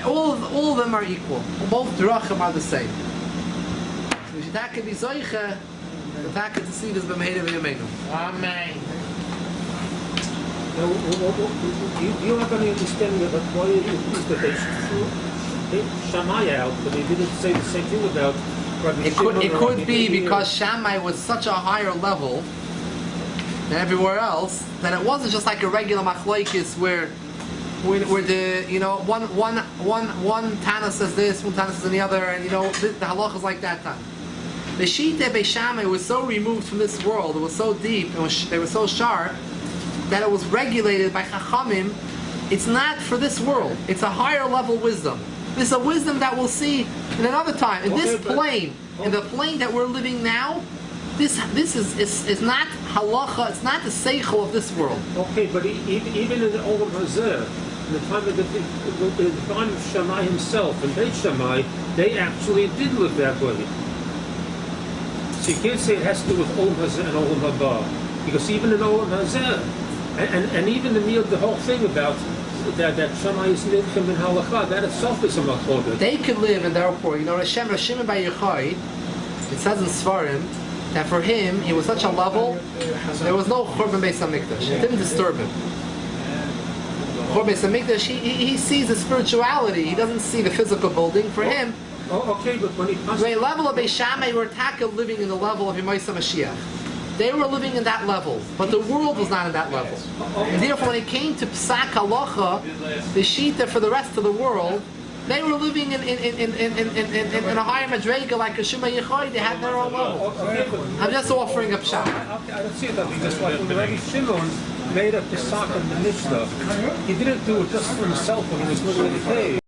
all of them are equal. Both drachim are the same. So we should have to be zoiche, to see this b'meira v'yameinu. Amen. Do you have any understanding of why it is that they Shammai out, but they didn't say the same thing about Rabbi Shimon? It could be because Shammai was such a higher level than everywhere else that it wasn't just like a regular machlokes where the one Tana says this, one Tana says the other, and the halacha is like that Tana. The Shita Beis Shammai was so removed from this world, it was so deep, they were so sharp that it was regulated by Chachamim It's not for this world. It's a higher level wisdom. This is a wisdom that we'll see in another time. In this plane, in the plane that we're living now, this is not halacha. It's not the seichel of this world. Okay, but even in the Olam Hazeh, in the time of the time of Shammai himself and Beit Shammai, they actually did live that way. So you can't say it has to do with Olam Hazeh and Olam Haba, because even in Olam Hazeh, and even the whole thing about that Shammai is nidchem in halacha, that itself is a machlokes. They could live in their poor. You know, Hashem Shimon Bar Yochai, it says in Svarim that for him, he was such a level, there was no Churban Beis HaMikdash. It didn't disturb him. Churban Beis HaMikdash, he sees the spirituality, he doesn't see the physical building. For him, Okay, but when he comes the level of Beis Shammai were Taka living in the level of Yemaisa Mashiach. They were living in that level, but the world was not in that level. And therefore, when it came to Psak Halacha, the Shita for the rest of the world, they were living in a higher madrega like a Shema Yechoy. They had their own level. I'm just offering a pshat. I don't see that because like when Rabbi Shimon made up the sock of the Mishnah, he didn't do it just for himself when he was living in the cave.